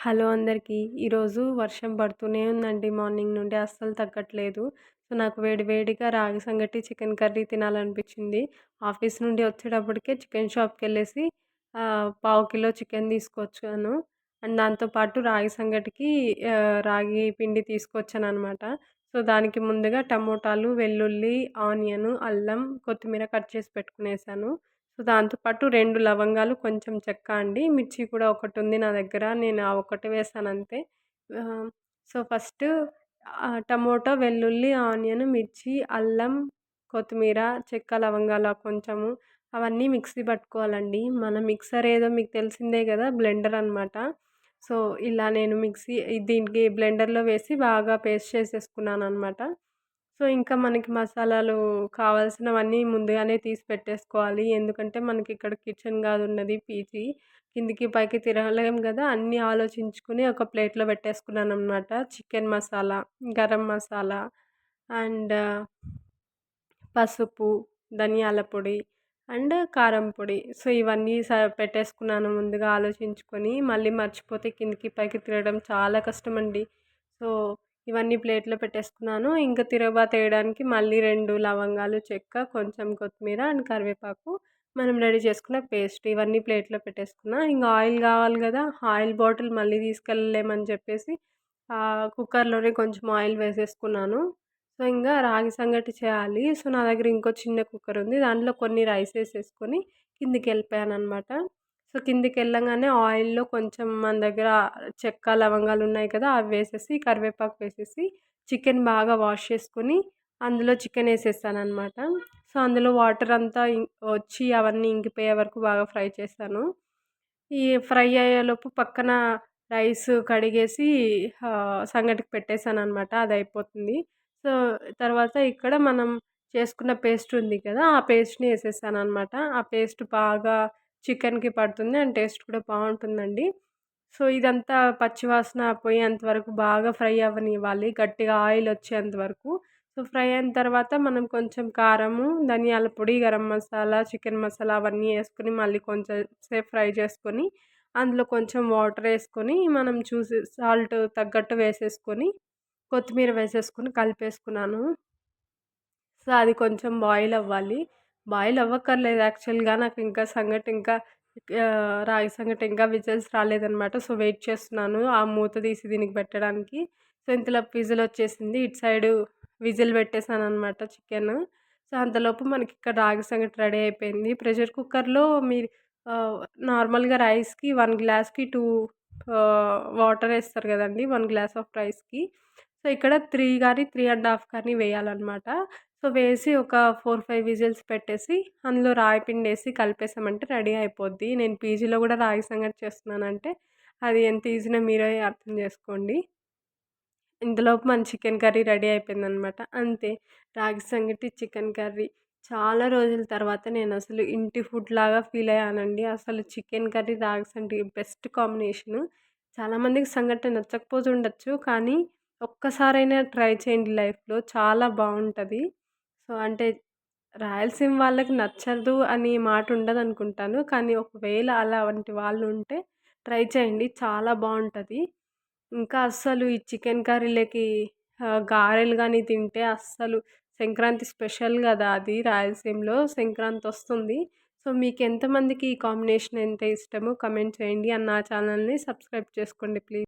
Hello అందరికీ. ఈరోజు వర్షం పడుతూనే ఉందండి మార్నింగ్ నుండి అస్సలు తగ్గట్లేదు. సో, నాకు వేడి వేడిగా రాగి సంగటి, చికెన్ కర్రీ తినాలనిపించింది. ఆఫీస్ నుండి వచ్చేటప్పటికే చికెన్ షాప్‌కెళ్ళేసి పావు కిలో చికెన్ తీసుకొచ్చాను. అండ్ దాంతో పాటు రాగి సంగటికి రాగి పిండి తీసుకొచ్చాననమాట. సో, దానికి ముందుగా టమోటాలు, వెల్లుల్లి, ఆనియను, అల్లం, కొత్తిమీర కట్ చేసి పెట్టుకునేసాను. సో, దాంతో పాటు 2 లవంగాలు, కొంచెం చెక్క అండి. మిర్చి కూడా ఒకటుంది నా దగ్గర. నేను ఆ ఒక్కటే వేశానంతే. ఆహ్, సో, ఫస్టు టమోటా, వెల్లుల్లి, ఆనియన్, మిర్చి, అల్లం, కొత్తిమీర, చెక్క, లవంగాలు కొంచెము అవన్నీ మిక్సీ పట్టుకోవాలండి. మన మిక్సర్ ఏదో మీకు తెలిసిందే గదా! బ్లెండర్ అనమాట. సో, ఇలా నేను దీనికి బ్లెండర్‌లో వేసి బాగా పేస్ట్ చేసేసుకున్నాననమాట. సో, ఇంకా మనకి మసాలాలు కావాల్సినవన్నీ ముందుగానే తీసి పెట్టేసుకోవాలి. ఎందుకంటే, మనకిక్కడ కిచెన్ గాదున్నది పీజీ. కిందికి, పైకి తిరగలేం గదా! అన్నీ ఆలోచించుకొని ఒక ప్లేట్‌లో పెట్టేసుకున్నాననమాట. చికెన్ మసాలా, గరం మసాలా అండ్ పసుపు, ధనియాల పొడి అండ్ కారం పొడి. సో, ఇవన్నీ పెట్టేసుకున్నాను ముందుగా ఆలోచించుకొని. మళ్ళీ మర్చిపోతే కిందికి, పైకి తిరగడం చాలా కష్టమండి. సో, ఇవన్నీ ప్లేట్‌లో పెట్టేసుకున్నాను. ఇంక తిరగబాతేయడానికి మళ్ళీ 2 లవంగాలు, చెక్క, కొంచెం కొత్తిమీర అండ్ కరివేపాకు, మనం రెడీ చేసుకున్న పేస్ట్ ఇవన్నీ ప్లేట్‌లో పెట్టేసుకున్నా. ఇంగ ఆయిల్ గావాలి గదా! ఆయిల్ బాటిల్ మళ్ళీ తీసుకెళ్ళలేమని చెప్పేసి కుక్కర్‌లోనే కొంచెం ఆయిల్ వేసేసుకున్నాను. సో, ఇంగా రాగి సంగటి చేయాలి. సో, నా దగ్గర ఇంకో చిన్న కుక్కరుంది. దాంట్లో కొన్ని రైస్ ఏసేసుకొని కిందికెళ్ళిపోయాననమాట. సో, కిందికెళ్ళంగానే ఆయిల్‌లో కొంచెం మన దగ్గర చెక్క, లవంగాలున్నాయి కదా! అవి వేసేసి, కరివేపాకు వేసేసి, చికెన్ బాగా వాష్ చేసుకొని, అందులో చికెనేసేసాననమాట. సో, అందులో వాటరంతా వచ్చి అవన్నీ ఇంకిపోయే వరకు బాగా ఫ్రై చేశాను. ఈ ఫ్రై అయ్యేలోపు పక్కన రైస్ కడిగేసి సంగటికి పెట్టేసాననమాట. అదయిపోతుంది. సో, తర్వాత ఇక్కడ మనం చేసుకున్న పేస్ట్ ఉంది కదా! ఆ పేస్ట్‌ని ఏసేసాననమాట. ఆ పేస్ట్ బాగా చికెన్‌కి పడుతుంది. అండ్ టేస్ట్ కూడా బావుంటుందండి. సో, ఇదంతా పచ్చివాసన పోయేంత వరకు బాగా ఫ్రై అవ్వనివ్వాలి. గట్టిగా ఆయిలొచ్చేంత వరకు. సో, ఫ్రై అయిన తర్వాత మనం కొంచెం కారము, ధనియాల పొడి, గరం మసాలా, చికెన్ మసాలా అవన్నీ యేసుకొని మళ్ళీ కొంచెం సేపు ఫ్రై చేసుకొని, అందులో కొంచెం వాటరేసుకొని మనం చూసి సాల్ట్ తగ్గట్టు వేసేసుకొని, కొత్తిమీర వేసేసుకొని కలిపేసుకున్నాను. సో, అది కొంచెం బాయిల్ అవ్వాలి. బాయిల్ అవ్వక్కర్లేదు యాక్చువల్‌గా నాకింకా సంగటి ఇంకా రాగి సంగటి ఇంకా విజిల్స్ రాలేదనమాట. సో, వెయిట్ చేస్తున్నాను ఆ మూత తీసి దీనికి పెట్టడానికి. సో, ఇంతలో విజిలొచ్చేసింది. ఇటు సైడు విజిల్ పెట్టేసాననమాట చికెను. సో, అంతలోపు మనకిక్కడ రాగి సంగటి రెడీ అయిపోయింది. ప్రెషర్ కుక్కర్‌లో మీరు ఆహ్, నార్మల్‌గా రైస్‌కి 1 గ్లాస్‌కి 2 వాటరేస్తారు గదండీ! 1 గ్లాస్ ఆఫ్ రైస్‌కి. సో, ఇక్కడ 3 గాని, 3 ½ కానీ వేయాలనమాట. సో, వేసి ఒక 4, 5 విజిల్స్ పెట్టేసి, అందులో రాగి పిండేసి కలిపేసామంటే రెడీ అయిపోద్ది. నేను పీజీలో గూడా రాగి సంగటి చేస్తున్నానంటే, అది ఎంత ఈజీనో మీరే అర్థం జేసుకోండి. ఇంతలోపు మన చికెన్ కర్రీ రెడీ అయిపోయిందనమాట. అంతే. రాగి సంగటి, చికెన్ కర్రీ. చాలా రోజుల తర్వాత నేనసలు ఇంటి ఫుడ్‌లాగా ఫీలయ్యానండి. అసలు చికెన్ కర్రీ, రాగి సంగటి బెస్ట్ కాంబినేషను. చాలామందికి సంగటి నచ్చకపోతుండొచ్చు. కానీ ఒక్కసారైనా ట్రై చేయండి లైఫ్‌లో. చాలా బావుంటది. సో, అంటే రాయలసీమ వాళ్ళకి నచ్చదు అని మాట ఉండదనుకుంటాను. కానీ ఒకవేళ అలాంటి వాళ్ళుంటే ట్రై చేయండి. చాలా బావుంటది. ఇంకా అస్సలు ఈ చికెన్ కర్రీలకి గారెలు గాని తింటే అస్సలు సంక్రాంతి స్పెషల్ గదా! అది రాయలసీమలో సంక్రాంతొస్తుంది. సో, మీకెంతమందికి ఈ కాంబినేషన్ అంటే ఇష్టమో కమెంట్ చేయండి. అండ్ నా ఛానల్‌ని సబ్స్క్రైబ్ చేసుకోండి ప్లీజ్.